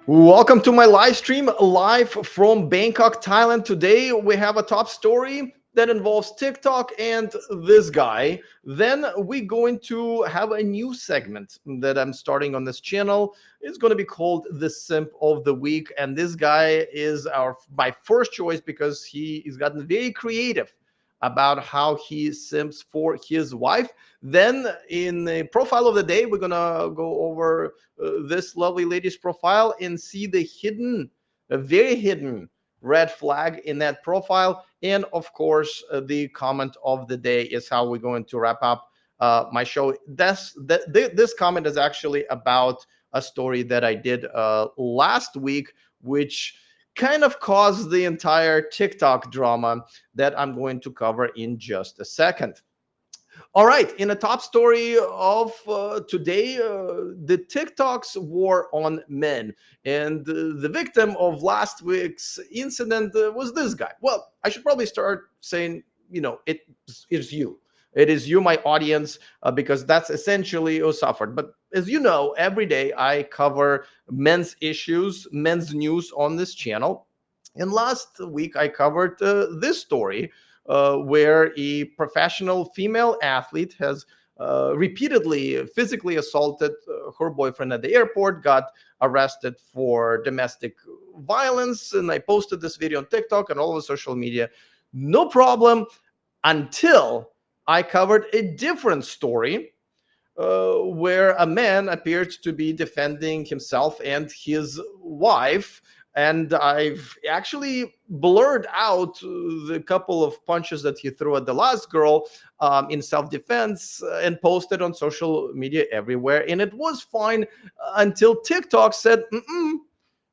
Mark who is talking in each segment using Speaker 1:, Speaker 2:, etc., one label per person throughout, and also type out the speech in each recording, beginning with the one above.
Speaker 1: Welcome to my live stream live from Bangkok, Thailand. Today we have a top story that involves TikTok and this guy. Then we're going to have a new segment that I'm starting on this channel. It's going to be called the Simp of the Week, and this guy is our my first choice because he's gotten very creative about how he simps for his wife. Then in the profile of the day, we're gonna go over this lovely lady's profile and see the hidden, a very hidden red flag in that profile. And of course, the comment of the day is how we're going to wrap up my show. This comment is actually about a story that I did last week, which kind of caused the entire TikTok drama that I'm going to cover in just a second. All right, in the top story of today, the TikTok's war on men. And the victim of last week's incident was this guy. Well, I should probably start saying, it is you. It is you, my audience, because that's essentially who suffered. But as you know, every day I cover men's issues, men's news on this channel. And last week I covered this story where a professional female athlete has repeatedly physically assaulted her boyfriend at the airport, got arrested for domestic violence. And I posted this video on TikTok and all over social media. No problem until I covered a different story where a man appeared to be defending himself and his wife. And I've actually blurred out the couple of punches that he threw at the last girl in self defense and posted on social media everywhere. And it was fine until TikTok said,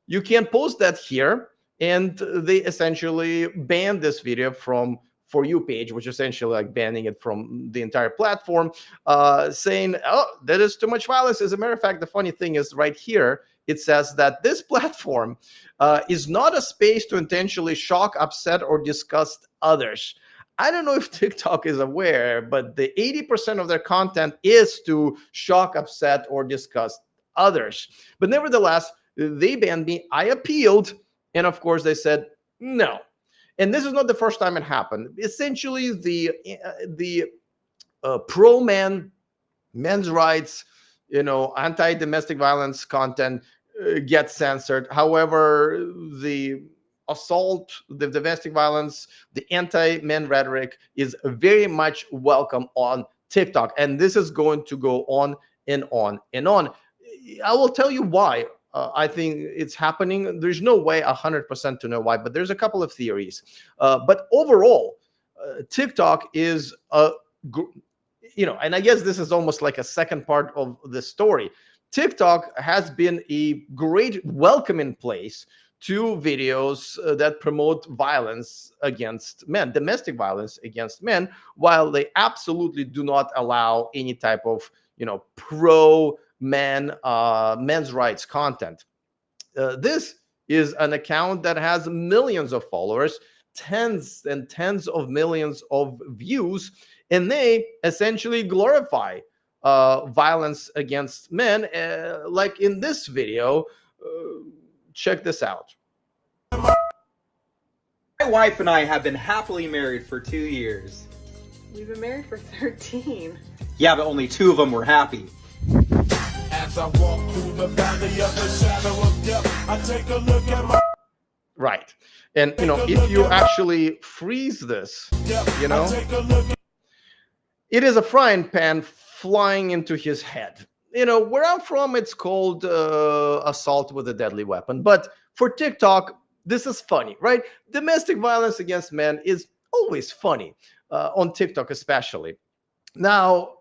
Speaker 1: you can't post that here. And they essentially banned this video from For You page, which essentially like banning it from the entire platform, saying, oh, that is too much violence. As a matter of fact, the funny thing is right here, it says that this platform is not a space to intentionally shock, upset, or disgust others. I don't know if TikTok is aware, but the 80% of their content is to shock, upset, or disgust others. But nevertheless, they banned me. I appealed, and of course, they said no. And this is not the first time it happened. Essentially, the pro man, men's rights, anti domestic violence content gets censored. However, the assault, the domestic violence, the anti men rhetoric is very much welcome on TikTok. And this is going to go on and on and on. I will tell you why. I think it's happening. There's no way 100% to know why, but there's a couple of theories. But overall, TikTok is and I guess this is almost like a second part of the story. TikTok has been a great welcoming place to videos that promote violence against men, domestic violence against men, while they absolutely do not allow any type of, pro men, men's rights content. This is an account that has millions of followers, tens and tens of millions of views, and they essentially glorify violence against men. Like in this video, check this out.
Speaker 2: My wife and I have been happily married for 2 years.
Speaker 3: We've been married for 13.
Speaker 2: Yeah, but only 2 of them were happy.
Speaker 4: As I walk through the valley of the shadow of death, I take a look at my
Speaker 1: Right. And, if you actually freeze this, it is a frying pan flying into his head. Where I'm from, it's called assault with a deadly weapon. But for TikTok, this is funny, right? Domestic violence against men is always funny, on TikTok especially. Now,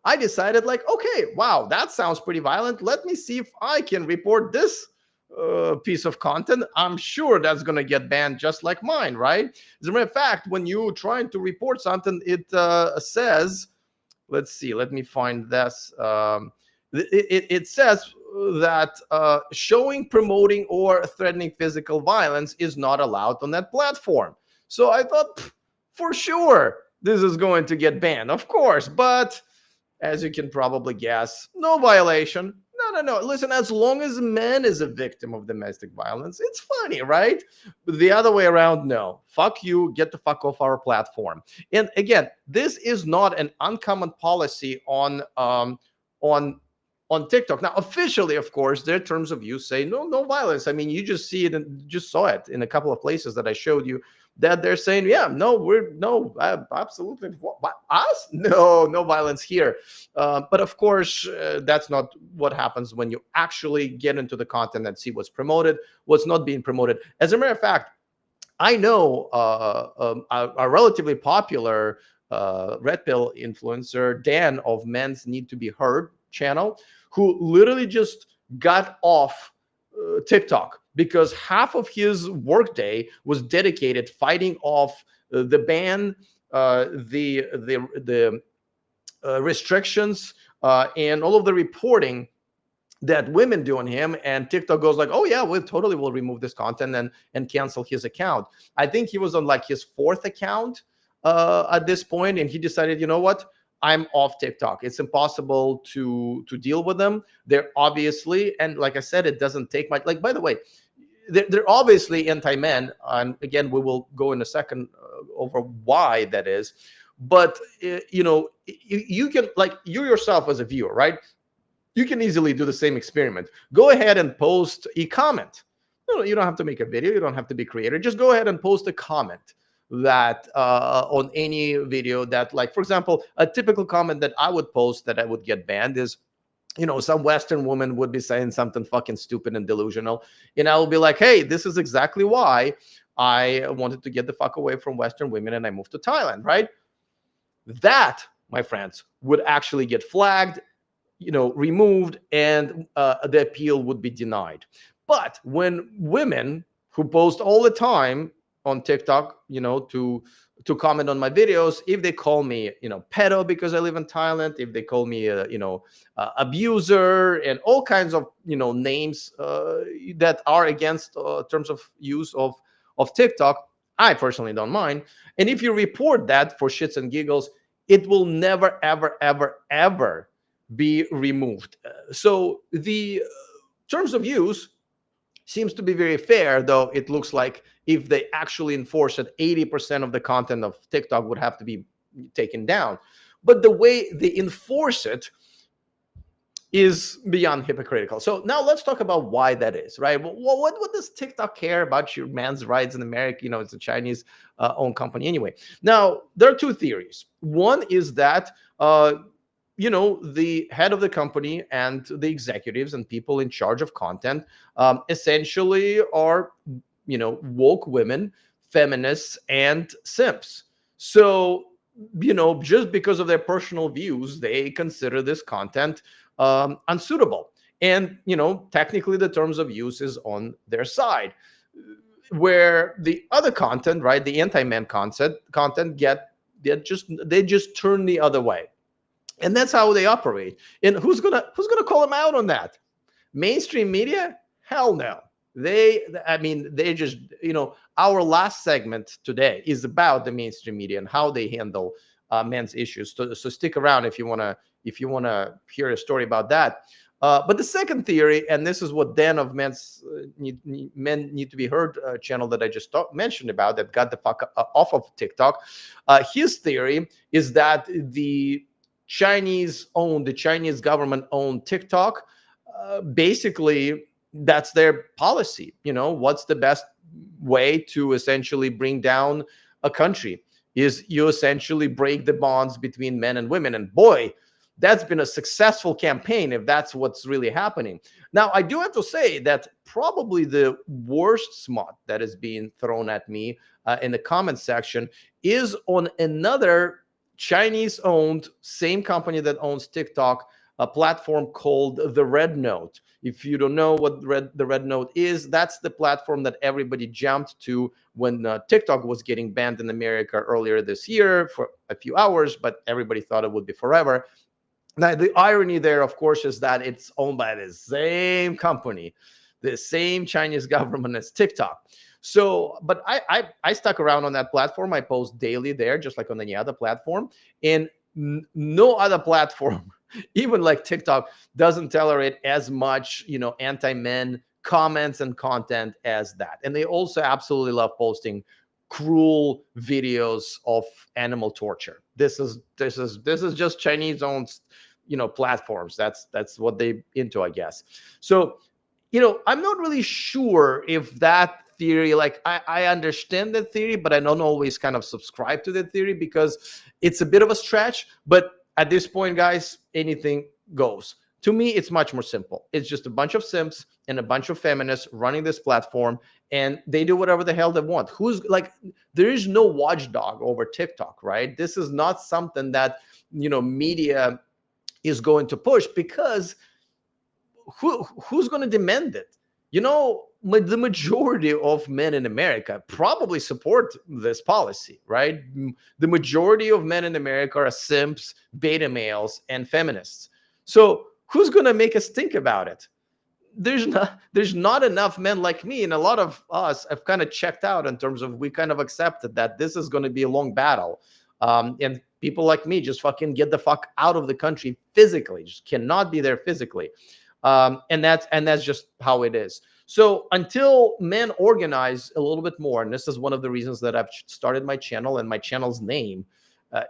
Speaker 1: I decided like, okay, wow, that sounds pretty violent. Let me see if I can report this piece of content. I'm sure that's going to get banned just like mine, right? As a matter of fact, when you're trying to report something, it says, let's see, let me find this. It says that showing, promoting, or threatening physical violence is not allowed on that platform. So I thought, for sure, this is going to get banned, of course. But as you can probably guess, no violation, No. Listen, as long as a man is a victim of domestic violence, it's funny, right? But the other way around, no. Fuck you. Get the fuck off our platform. And again, this is not an uncommon policy on on TikTok. Now, officially, of course, their terms of use say no violence. I mean, you just see it and just saw it in a couple of places that I showed you that they're saying, yeah, no, we're no, absolutely, what, us? No violence here. But of course, that's not what happens when you actually get into the content and see what's promoted, what's not being promoted. As a matter of fact, I know a relatively popular red pill influencer, Dan of Men's Need to Be Heard channel, who literally just got off TikTok because half of his workday was dedicated fighting off the ban, the restrictions, and all of the reporting that women do on him. And TikTok goes like, oh yeah, we totally will remove this content and cancel his account. I think he was on like his fourth account at this point, and he decided, you know what, I'm off TikTok. It's impossible to deal with them. They're obviously, and like I said, it doesn't take much. Like, by the way, they're obviously anti-men, and again, we will go in a second over why that is. But you know, you can, like, you yourself as a viewer, right? You can easily do the same experiment. Go ahead and post a comment. No, you don't have to make a video. You don't have to be creator. Just go ahead and post a comment that on any video that, like, for example, a typical comment that I would post that I would get banned is, you know, some Western woman would be saying something fucking stupid and delusional. And I will be like, hey, this is exactly why I wanted to get the fuck away from Western women and I moved to Thailand, right? That, my friends, would actually get flagged, you know, removed, and the appeal would be denied. But when women who post all the time on TikTok, you know, to comment on my videos, if they call me, you know, pedo because I live in Thailand, if they call me, you know, abuser, and all kinds of, you know, names that are against terms of use of TikTok, I personally don't mind. And if you report that for shits and giggles, it will never, ever be removed. So the terms of use seems to be very fair, though it looks like if they actually enforce it, 80% of the content of TikTok would have to be taken down. But the way they enforce it is beyond hypocritical. So now let's talk about why that is, right? Well, what does TikTok care about your man's rights in America? You know, it's a Chinese owned company anyway. Now, there are two theories. One is that you know, the head of the company and the executives and people in charge of content essentially are, you know, woke women, feminists, and simps. So, you know, just because of their personal views, they consider this content unsuitable. And, you know, technically the terms of use is on their side. Where the other content, right, the anti-man content they just turn the other way. And that's how they operate. And who's gonna call them out on that? Mainstream media? Hell no. They just, you know, our last segment today is about the mainstream media and how they handle men's issues. So stick around if you wanna hear a story about that. But the second theory, and this is what Dan of Men Need to Be Heard channel that I just mentioned about, that got the fuck off of TikTok. His theory is that the Chinese government owned TikTok. Basically, that's their policy. You know, what's the best way to essentially bring down a country is you essentially break the bonds between men and women. And boy, that's been a successful campaign if that's what's really happening. Now, I do have to say that probably the worst smut that is being thrown at me in the comment section is on another Chinese-owned, same company that owns TikTok, a platform called the Red Note. If you don't know what the Red Note is, that's the platform that everybody jumped to when TikTok was getting banned in America earlier this year for a few hours, but everybody thought it would be forever. Now, the irony there, of course, is that it's owned by the same company, the same Chinese government as TikTok. So, but I stuck around on that platform. I post daily there, just like on any other platform. And no other platform, even like TikTok, doesn't tolerate as much, anti-men comments and content as that. And they also absolutely love posting cruel videos of animal torture. This is just Chinese owned, platforms. That's what they into, I guess. So, I'm not really sure if that theory, like I understand that theory, but I don't always kind of subscribe to that theory because it's a bit of a stretch. But at this point, guys, anything goes. To me, it's much more simple. It's just a bunch of simps and a bunch of feminists running this platform, and they do whatever the hell they want. Who's like, there is no watchdog over TikTok, right? This is not something that, media is going to push, because who's going to demand it? The majority of men in America probably support this policy, right? The majority of men in America are simps, beta males, and feminists. So who's going to make us think about it? There's not enough men like me, and a lot of us have kind of checked out in terms of, we kind of accepted that this is going to be a long battle. And people like me just fucking get the fuck out of the country physically, just cannot be there physically. And that's just how it is. So until men organize a little bit more, and this is one of the reasons that I've started my channel, and my channel's name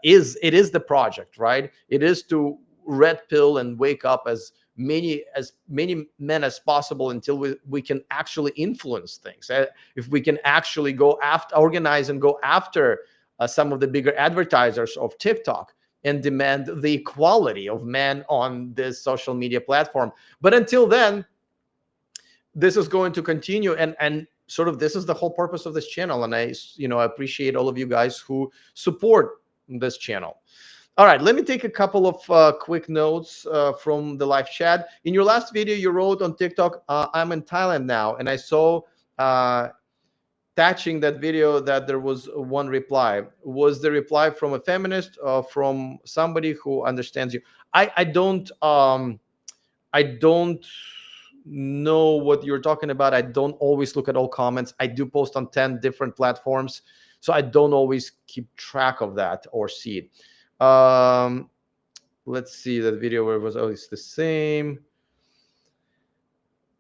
Speaker 1: is the project, right? It is to red pill and wake up as many men as possible until we can actually influence things. If we can actually go after, organize and go after some of the bigger advertisers of TikTok, and demand the equality of men on this social media platform. But until then, this is going to continue, and sort of this is the whole purpose of this channel. And I appreciate all of you guys who support this channel. All right, let me take a couple of quick notes from the live chat. In your last video, you wrote on TikTok, I'm in Thailand now, and I saw attaching that video that there was one reply. Was the reply from a feminist or from somebody who understands you? I don't know what you're talking about. I don't always look at all comments. I do post on 10 different platforms, so I don't always keep track of that or see it. Let's see that video where it was always the same.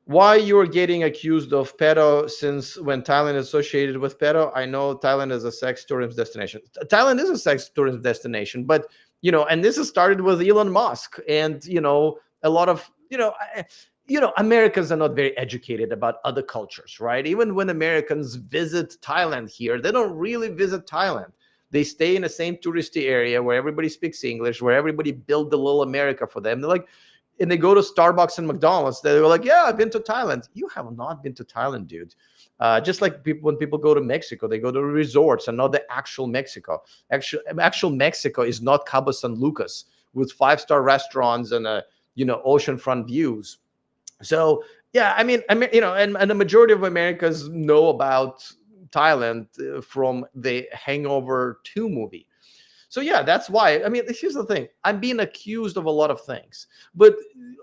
Speaker 1: Why you are getting accused of pedo, since when Thailand is associated with pedo? I know Thailand is a sex tourism destination. Thailand is a sex tourism destination, but and this has started with Elon Musk, and a lot of Americans are not very educated about other cultures, right? Even when Americans visit Thailand here, they don't really visit Thailand. They stay in the same touristy area where everybody speaks English, where everybody built the little America for them. They're like, and they go to Starbucks and McDonald's. They're like, yeah, I've been to Thailand. You have not been to Thailand, dude. Just like when people go to Mexico, they go to resorts and not the actual Mexico. Actual Mexico is not Cabo San Lucas with 5-star restaurants and oceanfront views. So yeah, I mean, and the majority of Americans know about Thailand from the Hangover 2 movie. So yeah, that's why. I mean, here's the thing. I'm being accused of a lot of things. But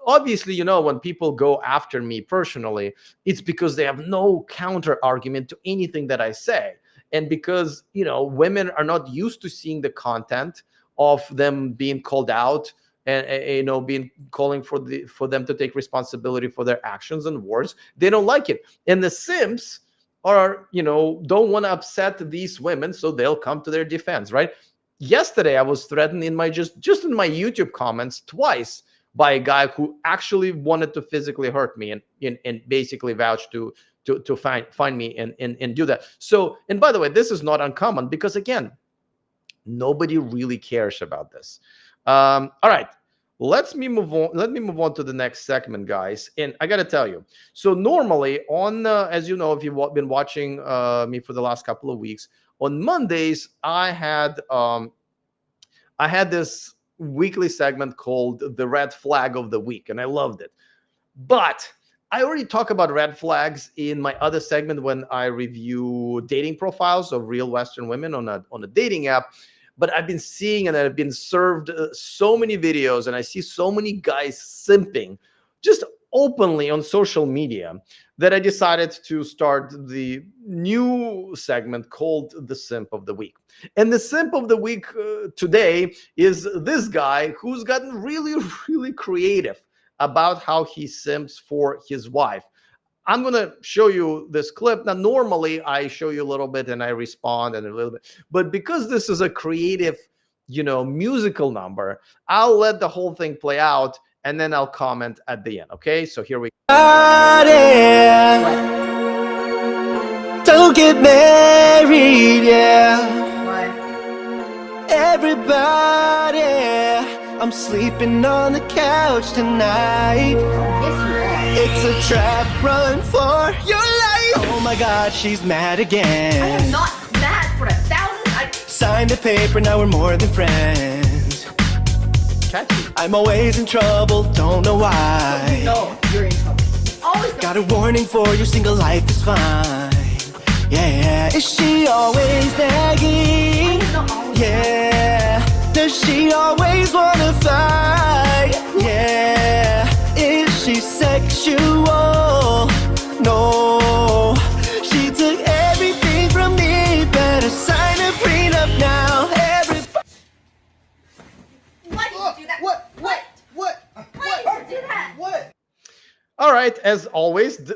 Speaker 1: obviously, when people go after me personally, it's because they have no counter argument to anything that I say. And because, women are not used to seeing the content of them being called out and being calling for them to take responsibility for their actions and words. They don't like it. And the simps are, don't want to upset these women, so they'll come to their defense, right? Yesterday, I was threatened in my just in my YouTube comments twice by a guy who actually wanted to physically hurt me and basically vouched to find me and do that. So, and by the way, this is not uncommon because again, nobody really cares about this. All right, let me move on to the next segment, guys. And I got to tell you, so normally on, as you know, if you've been watching me for the last couple of weeks, on Mondays, I had this weekly segment called the Red Flag of the Week, and I loved it. But I already talk about red flags in my other segment when I review dating profiles of real Western women on a dating app. But I've been seeing, and I've been served so many videos, and I see so many guys simping just openly on social media that I decided to start the new segment called the Simp of the Week. And the Simp of the Week today is this guy who's gotten really, really creative about how he simps for his wife. I'm going to show you this clip. Now, normally I show you a little bit and I respond and a little bit, but because this is a creative, musical number, I'll let the whole thing play out and then I'll comment at the end. Okay, so here we go.
Speaker 5: Don't get married, yeah.
Speaker 3: What?
Speaker 5: Everybody, I'm sleeping on the couch tonight.
Speaker 3: Yes, you are.
Speaker 5: It's a trap, run for your life. Oh my God, she's mad
Speaker 3: I
Speaker 5: again.
Speaker 3: am not mad for 1,000.
Speaker 5: Signed a paper, now we're more than friends.
Speaker 1: Catchy.
Speaker 5: I'm always in trouble, don't know why.
Speaker 3: No, you're in trouble. Always
Speaker 5: Got a warning for you, single life is fine. Yeah, is she always nagging?
Speaker 3: not always.
Speaker 5: Yeah, does she always wanna fight? Yeah, is she sexual? No, she took everything from me. Better sign a prenup now.
Speaker 3: Why did you do that? Why did you do that?
Speaker 1: All right, as always,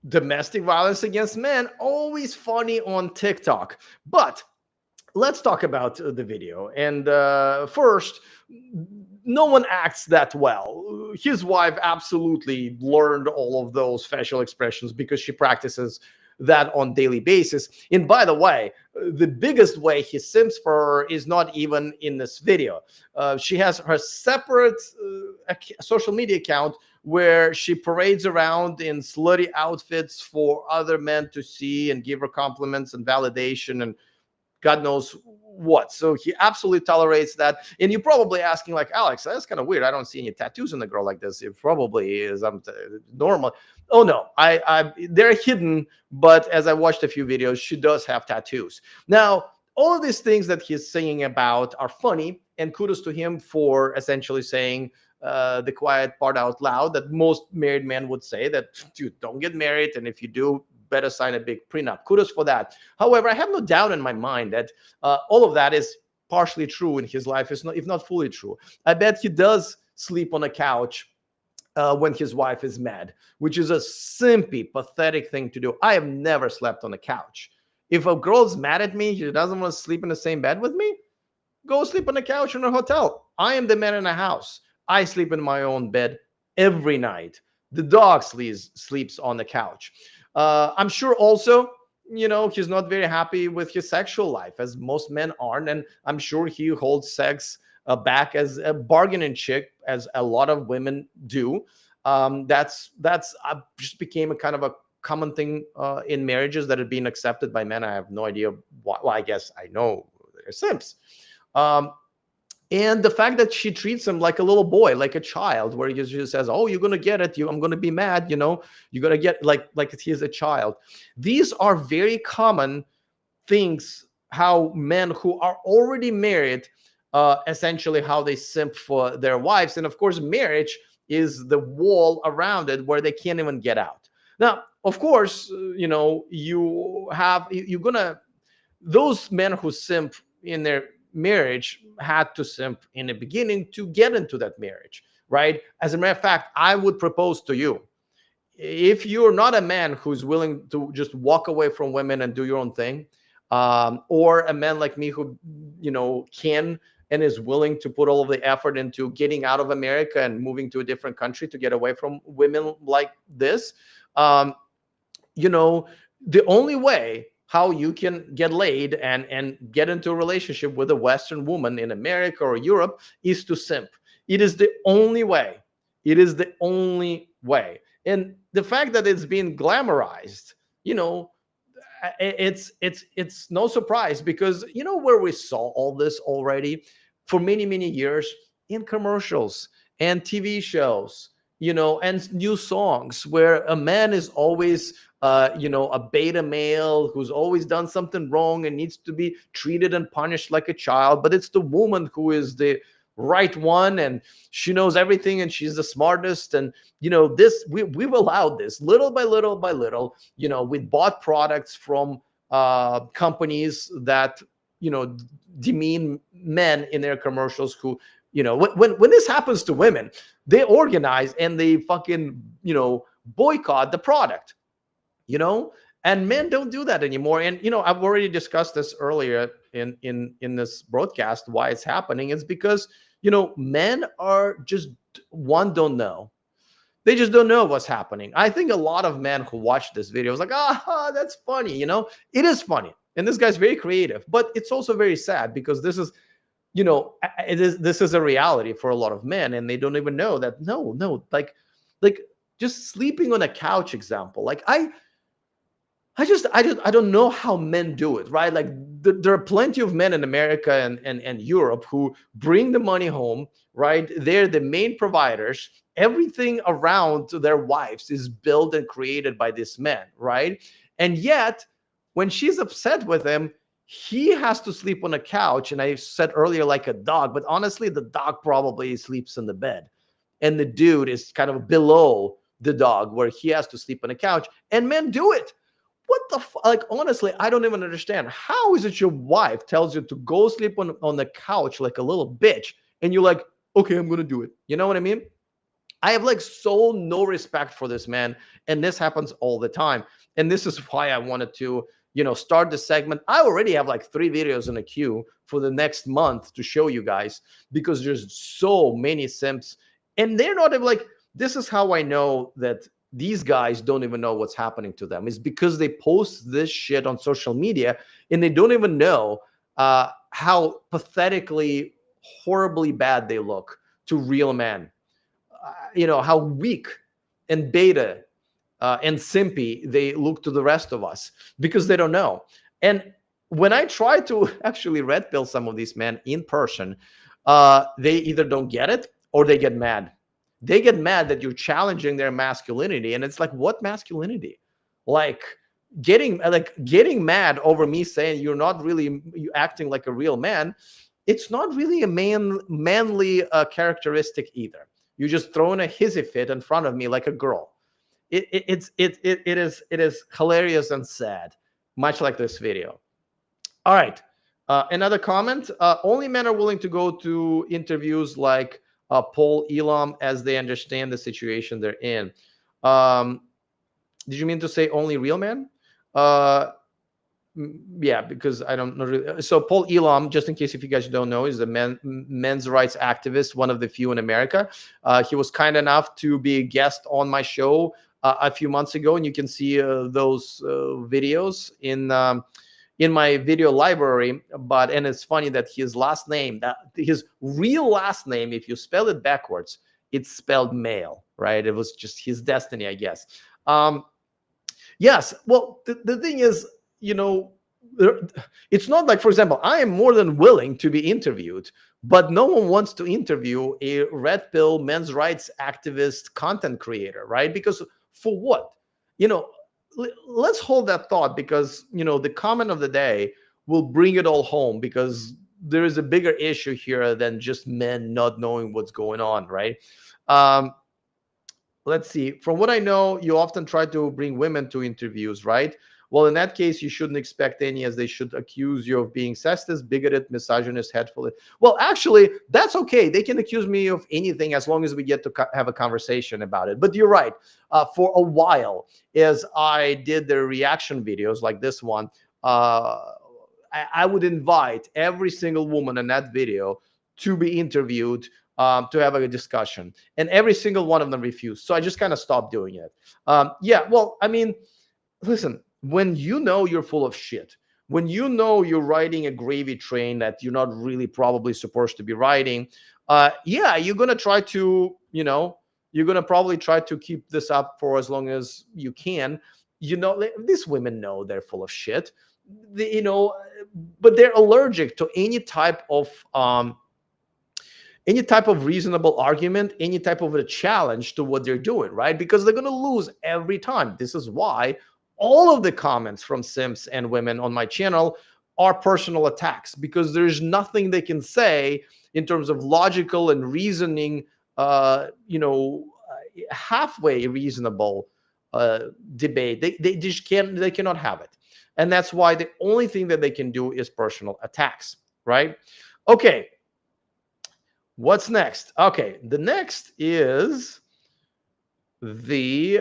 Speaker 1: domestic violence against men, always funny on TikTok. But let's talk about the video. And first, no one acts that well. His wife absolutely learned all of those facial expressions because she practices that on daily basis. And by the way, the biggest way he simps for her is not even in this video. She has her separate social media account where she parades around in slutty outfits for other men to see and give her compliments and validation and God knows what. So he absolutely tolerates that. And you're probably asking, like, Alex, that's kind of weird. I don't see any tattoos on the girl like this. It probably is normal. Oh no, they're hidden. But as I watched a few videos, she does have tattoos. Now, all of these things that he's singing about are funny, and kudos to him for essentially saying the quiet part out loud that most married men would say, that, dude, don't get married, and if you do, better sign a big prenup. Kudos for that. However, I have no doubt in my mind that all of that is partially true in his life, if not fully true. I bet he does sleep on a couch when his wife is mad, which is a simpy, pathetic thing to do. I have never slept on a couch. If a girl's mad at me, she doesn't want to sleep in the same bed with me, go sleep on a couch in a hotel. I am the man in the house. I sleep in my own bed every night. The dog sleeps on the couch. I'm sure also, he's not very happy with his sexual life, as most men aren't. And I'm sure he holds sex back as a bargaining chip, as a lot of women do. That's just became a kind of a common thing in marriages that have been accepted by men. I have no idea why. Well, I guess I know they're simps. And the fact that she treats him like a little boy, like a child, where he just says, "Oh, you're gonna get it. I'm gonna be mad. You're gonna get like he's a child." These are very common things. How men who are already married, essentially, how they simp for their wives, and of course, marriage is the wall around it where they can't even get out. Now, of course, those men who simp in their marriage had to simp in the beginning to get into that marriage, right? As a matter of fact, I would propose to you, if you're not a man who's willing to just walk away from women and do your own thing, or a man like me who, can and is willing to put all of the effort into getting out of America and moving to a different country to get away from women like this, the only way how you can get laid and get into a relationship with a Western woman in America or Europe is to simp. It is the only way. It is the only way. And the fact that it's being glamorized, it's no surprise, because where we saw all this already for many, many years in commercials and TV shows, and new songs, where a man is always a beta male who's always done something wrong and needs to be treated and punished like a child, but it's the woman who is the right one, and she knows everything, and she's the smartest. And this we've allowed this little by little by little. We bought products from companies that demean men in their commercials, who when this happens to women, they organize and they fucking boycott the product. And men don't do that anymore. And I've already discussed this earlier in this broadcast. Why it's happening is because men are just, one, don't know. They just don't know what's happening. I think a lot of men who watch this video is like, that's funny. It is funny, and this guy's very creative, but it's also very sad, because this is this is a reality for a lot of men, and they don't even know that. No, like just sleeping on a couch example. Like I don't know how men do it, right? Like there are plenty of men in America and Europe who bring the money home, right? They're the main providers. Everything around their wives is built and created by this man, right? And yet, when she's upset with him, he has to sleep on a couch. And I said earlier, like a dog, but honestly, the dog probably sleeps in the bed. And the dude is kind of below the dog, where he has to sleep on a couch. And men do it. What the like, honestly, I don't even understand. How is it your wife tells you to go sleep on the couch like a little bitch, and you're like, okay, I'm gonna do it? You know what I mean? I have like so no respect for this man, and this happens all the time. And this is why I wanted to start the segment. I already have like 3 videos in a queue for the next month to show you guys, because there's so many simps, and they're not even like, this is how I know that these guys don't even know what's happening to them, is because they post this shit on social media, and they don't even know how pathetically, horribly bad they look to real men. How weak and beta and simpy they look to the rest of us, because they don't know. And when I try to actually red pill some of these men in person, they either don't get it or they get mad. They get mad that you're challenging their masculinity. And it's like, what masculinity? Like getting mad over me saying you're not really acting like a real man. It's not really a manly characteristic either. You're just throwing a hissy fit in front of me like a girl. It is hilarious and sad, much like this video. All right. Another comment. Only men are willing to go to interviews like Paul Elam, as they understand the situation they're in. Did you mean to say only real men? Yeah, because I don't know really. So Paul Elam, just in case if you guys don't know, is a men's rights activist, one of the few in America. He was kind enough to be a guest on my show a few months ago, and you can see those videos in my video library. And it's funny that his last name, his real last name, if you spell it backwards, it's spelled male, right? It was just his destiny, I guess. Yes. Well, the thing is, it's not like, for example, I am more than willing to be interviewed, but no one wants to interview a red pill men's rights activist content creator, right? Because for what? Let's hold that thought, because the comment of the day will bring it all home, because there is a bigger issue here than just men not knowing what's going on, right? Let's see. From what I know, you often try to bring women to interviews, right? Well, in that case, you shouldn't expect any, as they should accuse you of being sexist, bigoted, misogynist, hateful. Well, actually, that's okay. They can accuse me of anything as long as we get to have a conversation about it. But you're right. For a while, as I did the reaction videos like this one, I would invite every single woman in that video to be interviewed, to have a discussion. And every single one of them refused. So I just kind of stopped doing it. Yeah, well, I mean, listen, when you're full of shit, when you're riding a gravy train that you're not really probably supposed to be riding, yeah, you're going to try to, you're going to probably try to keep this up for as long as you can. These women know they're full of shit, but they're allergic to any type of reasonable argument, any type of a challenge to what they're doing, right? Because they're going to lose every time. This is why all of the comments from simps and women on my channel are personal attacks, because there's nothing they can say in terms of logical and reasoning, halfway reasonable debate. They just can't, they cannot have it. And that's why the only thing that they can do is personal attacks, right? Okay. What's next? Okay. The next is the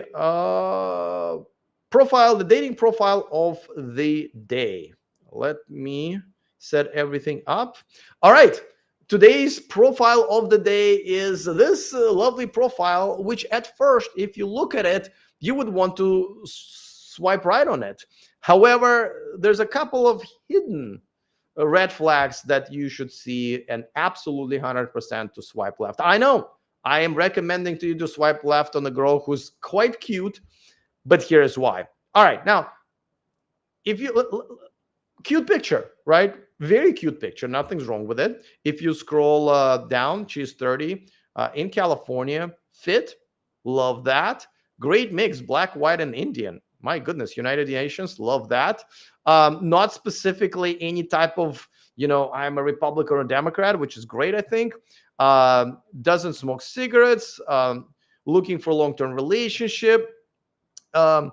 Speaker 1: profile, the dating profile of the day. Let me set everything up. All right. Today's profile of the day is this lovely profile, which at first, if you look at it, you would want to swipe right on it. However, there's a couple of hidden red flags that you should see, and absolutely 100% to swipe left. I know I am recommending to you to swipe left on a girl who's quite cute, but here's why. All right. Now, if you cute picture, right? Very cute picture. Nothing's wrong with it. If you scroll down, she's 30, in California, fit, love that. Great mix, black, white, and Indian. My goodness, United Nations, love that. Not specifically any type of, I'm a Republican or a Democrat, which is great, I think. Doesn't smoke cigarettes, looking for long-term relationship. And,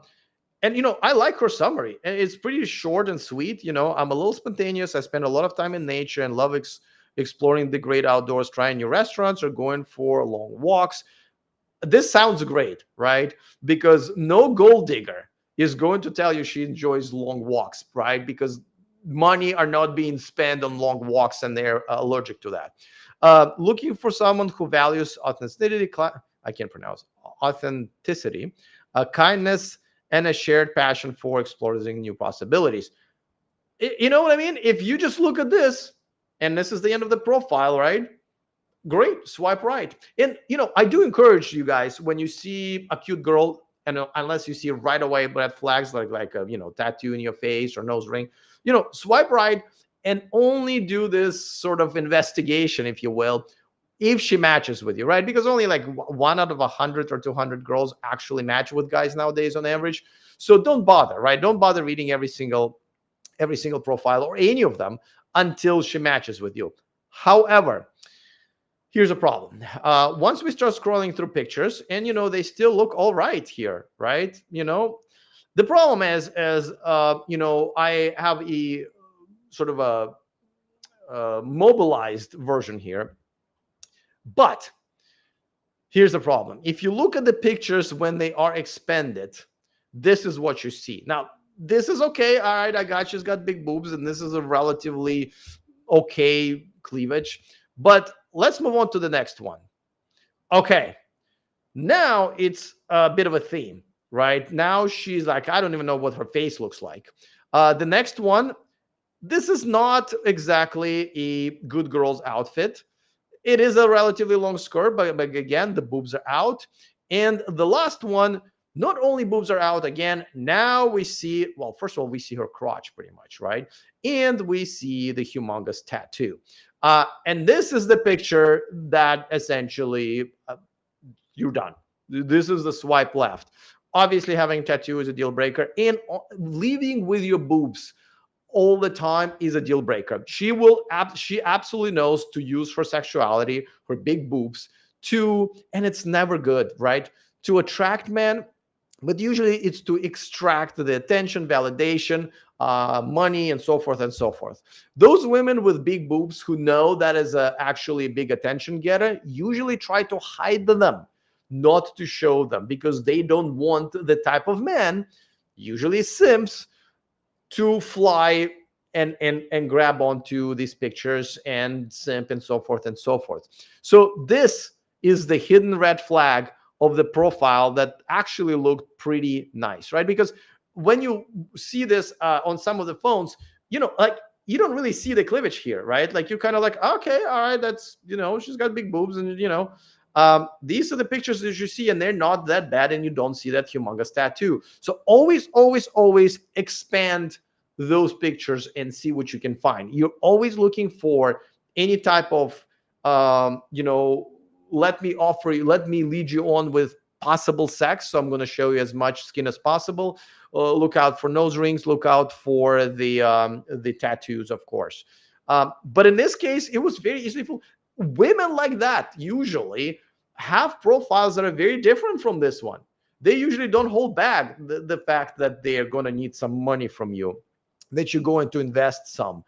Speaker 1: I like her summary. And it's pretty short and sweet. I'm a little spontaneous. I spend a lot of time in nature and love exploring the great outdoors, trying new restaurants or going for long walks. This sounds great, right? Because no gold digger is going to tell you she enjoys long walks, right? Because money are not being spent on long walks, and they're allergic to that. Looking for someone who values authenticity, I can't pronounce authenticity, kindness, and a shared passion for exploring new possibilities. You know what I mean? If you just look at this, and this is the end of the profile, right? Great, swipe right. And, I do encourage you guys, when you see a cute girl, and unless you see right away red flags like a, tattoo in your face or nose ring, swipe right, and only do this sort of investigation, if you will, if she matches with you, right? Because only like 1 out of 100 or 200 girls actually match with guys nowadays on average. So don't bother, right? Don't bother reading every single profile or any of them until she matches with you. However, here's a problem. Once we start scrolling through pictures, and they still look all right here, right? The problem is I have a sort of a mobilized version here. But here's the problem. If you look at the pictures when they are expanded, this is what you see. Now, this is okay. All right, I got she's got big boobs, and this is a relatively okay cleavage. But let's move on to the next one. Okay. Now it's a bit of a theme, right? Now she's like, I don't even know what her face looks like. The next one, this is not exactly a good girl's outfit. It is a relatively long skirt, but again, the boobs are out. And the last one, not only boobs are out again, now we see, well, first of all, we see her crotch pretty much, right? And we see the humongous tattoo. And this is the picture that essentially you're done. This is the swipe left. Obviously, having a tattoo is a deal breaker, and leaving with your boobs all the time is a deal breaker. She absolutely knows to use her sexuality, her big boobs, and it's never good, right? To attract men, but usually it's to extract the attention, validation, money, and so forth and so forth. Those women with big boobs who know that is actually a big attention getter usually try to hide them, not to show them, because they don't want the type of man, usually simps, to fly and grab onto these pictures and simp and so forth and so forth. So this is the hidden red flag of the profile that actually looked pretty nice, right? Because when you see this on some of the phones, like you don't really see the cleavage here, right? Like you're kind of like, okay, all right, that's, she's got big boobs, and these are the pictures that you see, and they're not that bad, and you don't see that humongous tattoo. So always, always, always expand those pictures and see what you can find. You're always looking for any type of, let me lead you on with possible sex. So I'm going to show you as much skin as possible. Look out for nose rings. Look out for the tattoos, of course. But in this case, it was very easily for women like that. Usually have profiles that are very different from this one. They usually don't hold back the fact that they are going to need some money from you, that you're going to invest some.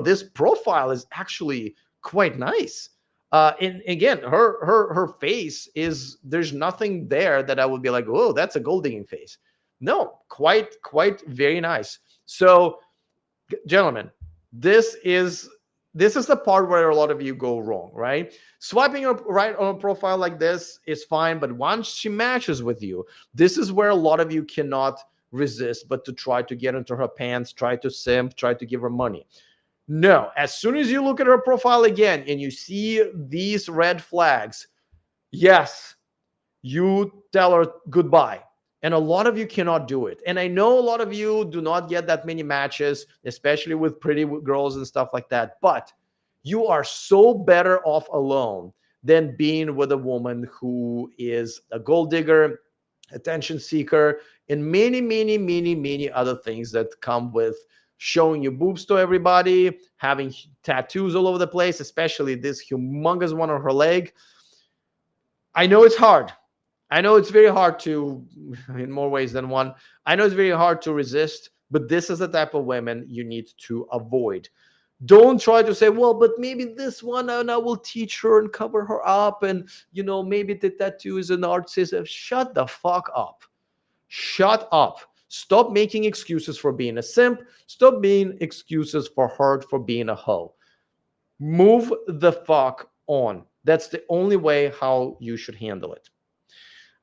Speaker 1: This profile is actually quite nice. And again, her face is, there's nothing there that I would be like, oh, that's a gold digging face. No, quite very nice. So, gentlemen, this is the part where a lot of you go wrong, right? Swiping up right on a profile like this is fine, but once she matches with you, this is where a lot of you cannot resist but to try to get into her pants, try to simp, try to give her money. No, as soon as you look at her profile again and you see these red flags, yes, you tell her goodbye. And a lot of you cannot do it. And I know a lot of you do not get that many matches, especially with pretty girls and stuff like that. But you are so better off alone than being with a woman who is a gold digger, attention seeker, and many other things that come with showing your boobs to everybody, having tattoos all over the place, especially this humongous one on her leg. I know it's hard. I know it's very hard to, in more ways than one, I know it's very hard to resist, but this is the type of women you need to avoid. Don't try to say, well, but maybe this one and I will teach her and cover her up. And, maybe the tattoo is an narcissist. Shut the fuck up. Shut up. Stop making excuses for being a simp. Stop being excuses for her for being a hoe. Move the fuck on. That's the only way how you should handle it.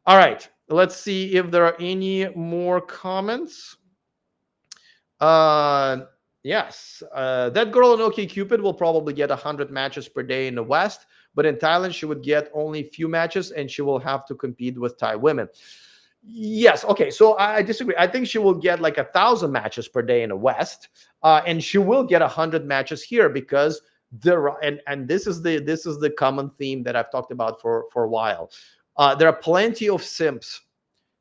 Speaker 1: All right, let's see if there are any more comments. Yes, that girl on OkCupid will probably get 100 matches per day in the West, but in Thailand, she would get only a few matches and she will have to compete with Thai women. Yes, okay, so I disagree. I think she will get like 1,000 matches per day in the West, and she will get 100 matches here because and this is the common theme that I've talked about for a while. There are plenty of simps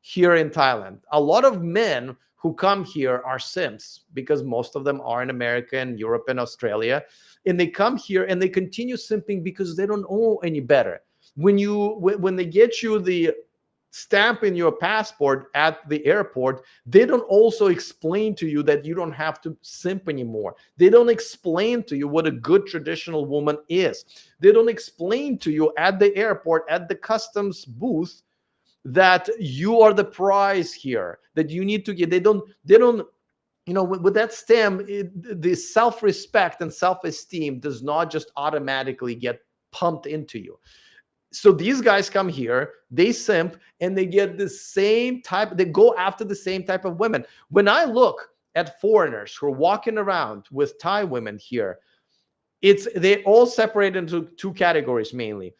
Speaker 1: here in Thailand. A lot of men who come here are simps because most of them are in America and Europe and Australia. And they come here and they continue simping because they don't know any better. When they get you the stamp in your passport at the airport, they don't also explain to you that you don't have to simp anymore. They don't explain to you what a good traditional woman is. They don't explain to you at the airport, at the customs booth, that you are the prize here, that you need to get. They don't with that stamp, the self-respect and self-esteem does not just automatically get pumped into you. So these guys come here, they simp, and they get the same type, they go after the same type of women. When I look at foreigners who are walking around with Thai women here, they all separate into two categories mainly.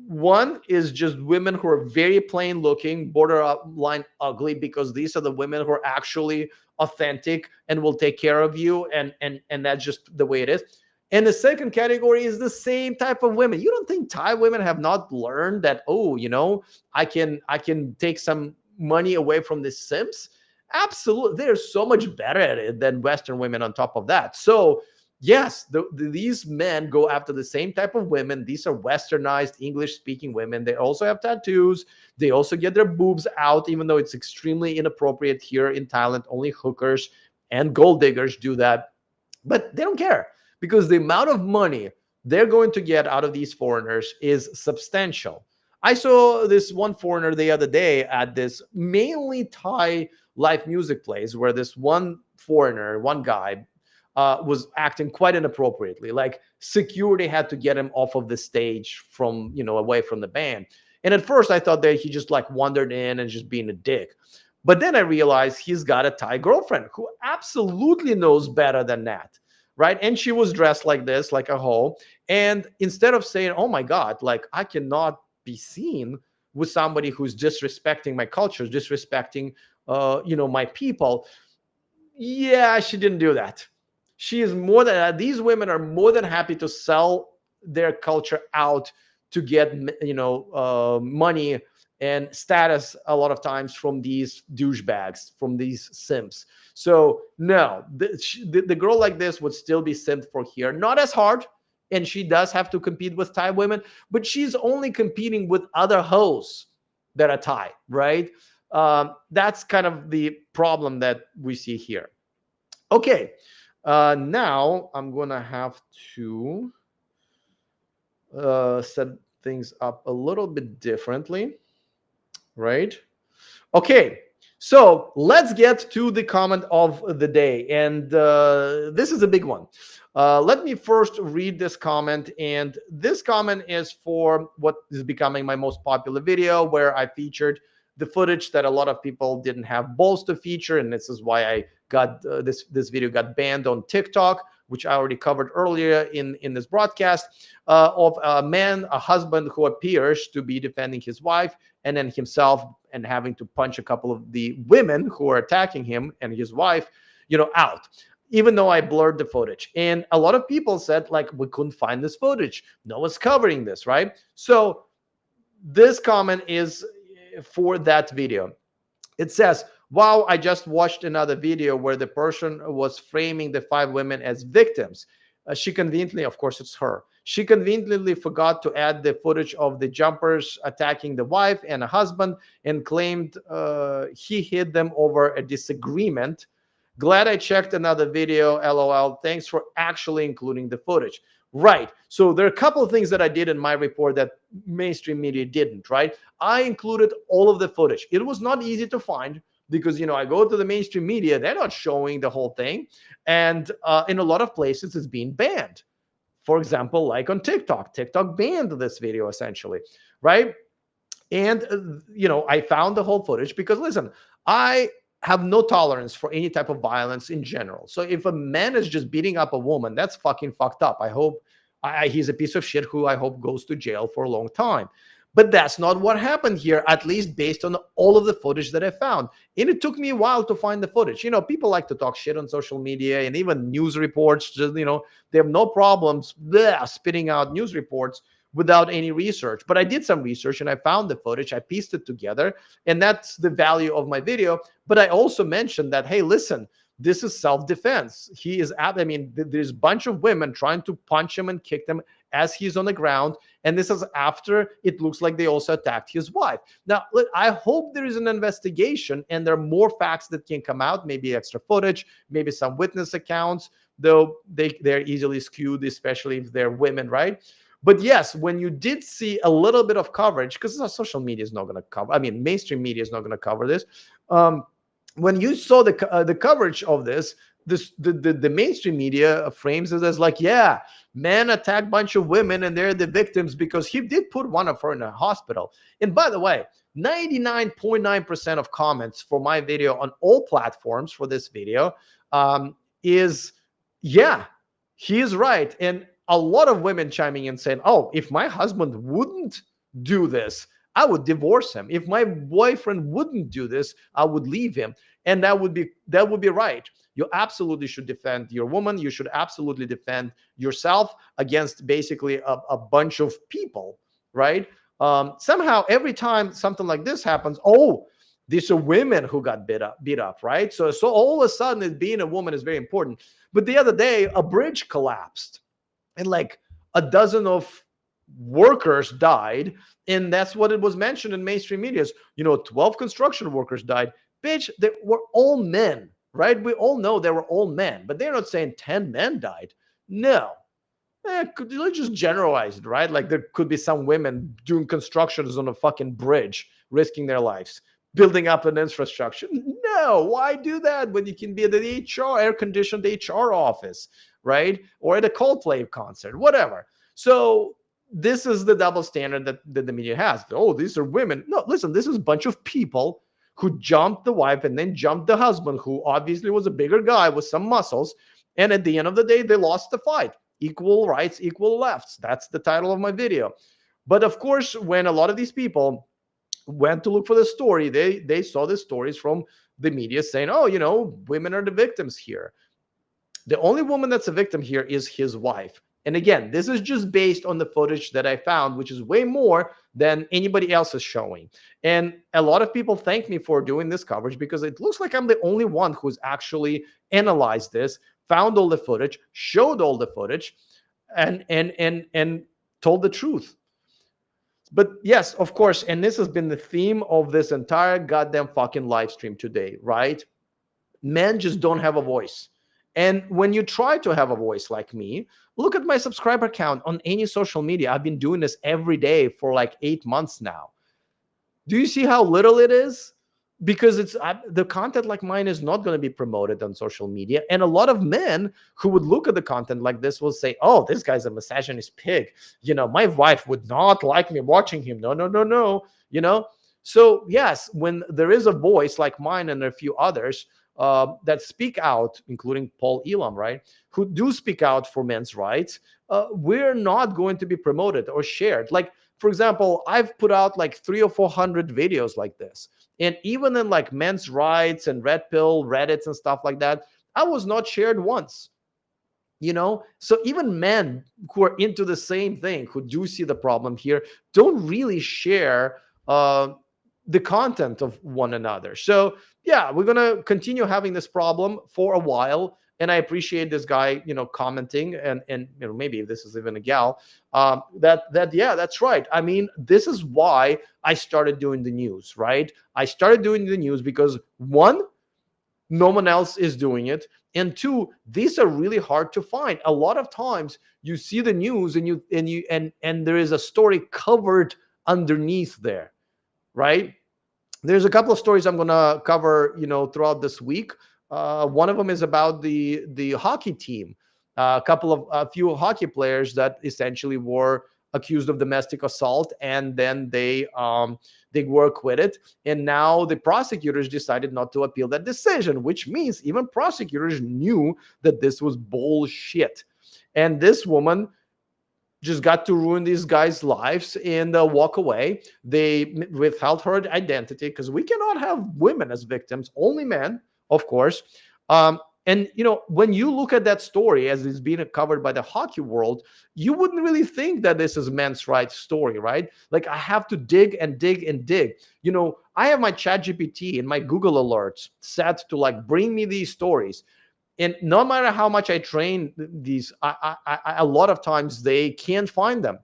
Speaker 1: One is just women who are very plain looking, borderline ugly, because these are the women who are actually authentic and will take care of you, and that's just the way it is. And the second category is the same type of women. You don't think Thai women have not learned that, I can take some money away from the simps? Absolutely. They're so much better at it than Western women on top of that. So yes, these men go after the same type of women. These are westernized, English-speaking women. They also have tattoos. They also get their boobs out, even though it's extremely inappropriate here in Thailand. Only hookers and gold diggers do that. But they don't care, because the amount of money they're going to get out of these foreigners is substantial. I saw this one foreigner the other day at this mainly Thai live music place where this one foreigner, one guy, was acting quite inappropriately. Like security had to get him off of the stage from, away from the band. And at first I thought that he just like wandered in and just being a dick. But then I realized he's got a Thai girlfriend who absolutely knows better than that. Right. And she was dressed like this, like a hoe. And instead of saying, oh, my God, like I cannot be seen with somebody who's disrespecting my culture, disrespecting, my people. Yeah, she didn't do that. She is more than these women are more than happy to sell their culture out to get, money and status a lot of times from these douchebags, from these simps. So no, the girl like this would still be simped for here. Not as hard, and she does have to compete with Thai women, but she's only competing with other hoes that are Thai, right? That's kind of the problem that we see here. Okay, now I'm gonna have to set things up a little bit differently, right? Okay, so let's get to the comment of the day, and this is a big one. Let me first read this comment, and this comment is for what is becoming my most popular video, where I featured the footage that a lot of people didn't have balls to feature, and this is why I got this video got banned on TikTok, which I already covered earlier in this broadcast, of a man, a husband who appears to be defending his wife, and then himself, and having to punch a couple of the women who are attacking him and his wife, out. Even though I blurred the footage, and a lot of people said, like, we couldn't find this footage, no one's covering this, right? So this comment is for that video. It says, wow, I just watched another video where the person was framing the 5 women as victims. She conveniently, of course it's her, she conveniently forgot to add the footage of the jumpers attacking the wife and a husband, and claimed he hit them over a disagreement. Glad I checked another video, LOL. Thanks for actually including the footage. Right. So there are a couple of things that I did in my report that mainstream media didn't, right? I included all of the footage. It was not easy to find because, I go to the mainstream media, they're not showing the whole thing. And in a lot of places, it's being banned. For example, like on TikTok. TikTok banned this video essentially, right? And, I found the whole footage because, listen, I have no tolerance for any type of violence in general. So if a man is just beating up a woman, that's fucking fucked up. I hope he's a piece of shit who I hope goes to jail for a long time. But that's not what happened here, at least based on all of the footage that I found. And it took me a while to find the footage. People like to talk shit on social media, and even news reports, just, they have no problems spitting out news reports without any research. But I did some research and I found the footage, I pieced it together, and that's the value of my video. But I also mentioned that, hey, listen, this is self-defense. There's a bunch of women trying to punch him and kick him as he's on the ground. And this is after it looks like they also attacked his wife. Now, I hope there is an investigation and there are more facts that can come out, maybe extra footage, maybe some witness accounts, though they're easily skewed, especially if they're women, right? But yes, when you did see a little bit of coverage, because social media is not going to cover, mainstream media is not going to cover this. When you saw the coverage of this, the mainstream media frames it as like, yeah, man attacked a bunch of women and they're the victims because he did put one of her in a hospital. And by the way, 99.9% of comments for my video on all platforms for this video is, yeah, he is right. And a lot of women chiming in saying, oh, if my husband wouldn't do this, I would divorce him. If my boyfriend wouldn't do this, I would leave him. And that would be right. You absolutely should defend your woman. You should absolutely defend yourself against basically a bunch of people, right? Somehow every time something like this happens, oh, these are women who got beat up, right? So all of a sudden, being a woman is very important. But the other day, a bridge collapsed, and like a dozen of workers died, and that's what it was mentioned in mainstream media. 12 construction workers died. Bitch, they were all men, right? We all know they were all men, but they're not saying 10 men died. No. Let's just generalize it, right? Like there could be some women doing constructions on a fucking bridge, risking their lives, building up an infrastructure. No, why do that when you can be at the HR, air-conditioned HR office, right? Or at a Coldplay concert, whatever. So this is the double standard that the media has. Oh, these are women. No, listen, this is a bunch of people who jumped the wife and then jumped the husband, who obviously was a bigger guy with some muscles. And at the end of the day, they lost the fight. Equal rights, equal lefts. That's the title of my video. But of course, when a lot of these people went to look for the story, they saw the stories from the media saying, oh, women are the victims here. The only woman that's a victim here is his wife. And again, this is just based on the footage that I found, which is way more than anybody else is showing. And a lot of people thank me for doing this coverage because it looks like I'm the only one who's actually analyzed this, found all the footage, showed all the footage, and told the truth. But yes, of course, and this has been the theme of this entire goddamn fucking live stream today, right? Men just don't have a voice. And when you try to have a voice like me, look at my subscriber count on any social media. I've been doing this every day for like 8 months now. Do you see how little it is? Because the content like mine is not going to be promoted on social media. And a lot of men who would look at the content like this will say, oh, this guy's a misogynist pig. You know, my wife would not like me watching him. No, no, no, no. You know? So yes, when there is a voice like mine and a few others that speak out, including Paul Elam, right, who do speak out for men's rights, we're not going to be promoted or shared. Like, for example, I've put out like 300 or 400 videos like this. And even in like men's rights and red pill Reddits and stuff like that, I was not shared once. You know, so even men who are into the same thing, who do see the problem here, don't really share the content of one another. So yeah, we're gonna continue having this problem for a while. And I appreciate this guy, you know, commenting, and you know, maybe if this is even a gal, that yeah, that's right. I mean, this is why I started doing the news, right? I started doing the news because one, no one else is doing it, and two, these are really hard to find. A lot of times you see the news and there is a story covered underneath there, right? There's a couple of stories I'm gonna cover, you know, throughout this week. One of them is about the hockey team. A few hockey players that essentially were accused of domestic assault, and then they were acquitted. And now the prosecutors decided not to appeal that decision, which means even prosecutors knew that this was bullshit. And this woman just got to ruin these guys' lives and walk away. They withheld her identity because we cannot have women as victims, only men, of course. And, you know, when you look at that story as it's being covered by the hockey world, you wouldn't really think that this is men's rights story, right? Like, I have to dig and dig and dig. You know, I have my ChatGPT and my Google alerts set to like bring me these stories. And no matter how much I train these, a lot of times they can't find them.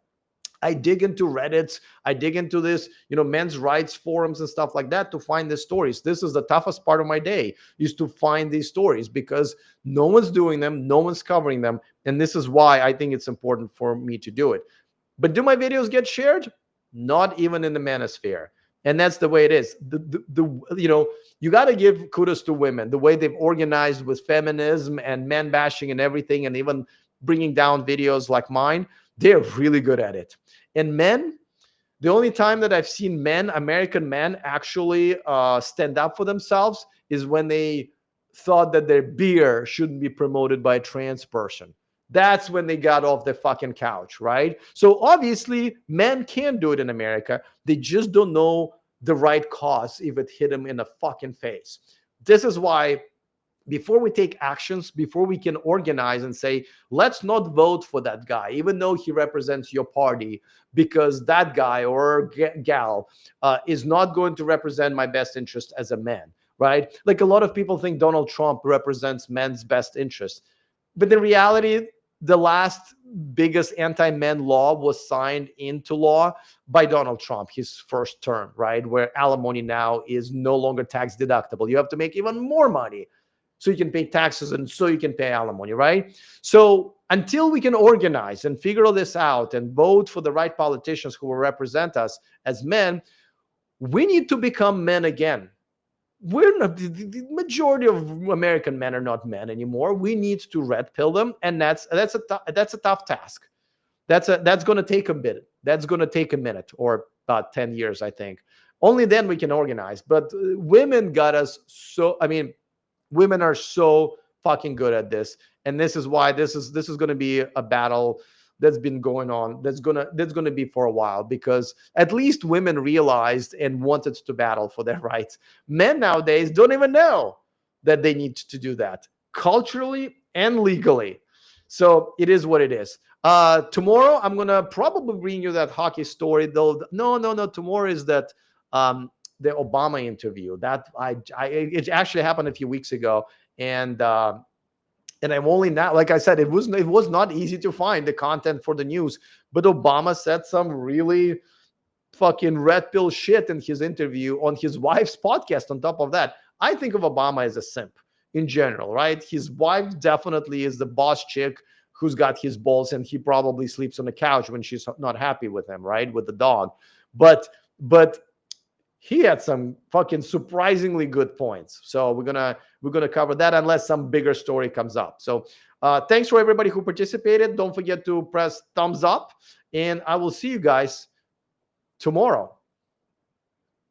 Speaker 1: I dig into Reddits, I dig into this, you know, men's rights forums and stuff like that to find the stories. This is the toughest part of my day, is to find these stories, because no one's doing them, no one's covering them. And this is why I think it's important for me to do it. But do my videos get shared? Not even in the manosphere. And that's the way it is. You know, you got to give kudos to women, the way they've organized with feminism and men bashing and everything, and even bringing down videos like mine. They're really good at it. And men, the only time that I've seen men, American men, actually stand up for themselves is when they thought that their beer shouldn't be promoted by a trans person. That's when they got off the fucking couch, right? So obviously, men can do it in America. They just don't know the right cause if it hit them in the fucking face. This is why, before we take actions, before we can organize and say, let's not vote for that guy, even though he represents your party, because that guy or gal is not going to represent my best interest as a man, right? Like, a lot of people think Donald Trump represents men's best interest. But in reality, the last biggest anti-men law was signed into law by Donald Trump, his first term, right? Where alimony now is no longer tax deductible. You have to make even more money so you can pay taxes and so you can pay alimony, right? So until we can organize and figure all this out and vote for the right politicians who will represent us as men, we need to become men again. We're not, the majority of American men are not men anymore. We need to red pill them, and that's a tough task. That's going to take a bit. That's going to take a minute, or about 10 years, I think. Only then we can organize. But women got us so. I mean, women are so fucking good at this, and this is why this is going to be a battle that's been going on. That's gonna be for a while, because at least women realized and wanted to battle for their rights. Men nowadays don't even know that they need to do that culturally and legally. So it is what it is. Tomorrow I'm gonna probably bring you that hockey story. Though no. Tomorrow is that the Obama interview that it actually happened a few weeks ago, and I'm only now, like I said, it was not easy to find the content for the news, but Obama said some really fucking red pill shit in his interview on his wife's podcast. On top of that, I think of Obama as a simp in general, right? His wife definitely is the boss chick who's got his balls, and he probably sleeps on the couch when she's not happy with him, right? With the dog. But he had some fucking surprisingly good points. So we're gonna cover that unless some bigger story comes up. So thanks for everybody who participated. Don't forget to press thumbs up, and I will see you guys tomorrow.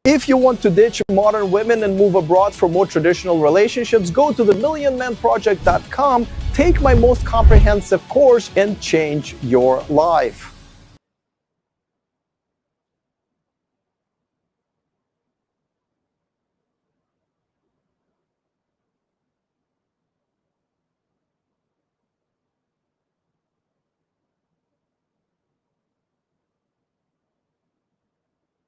Speaker 1: If you want to ditch modern women and move abroad for more traditional relationships, go to themillionmanproject.com, take my most comprehensive course, and change your life.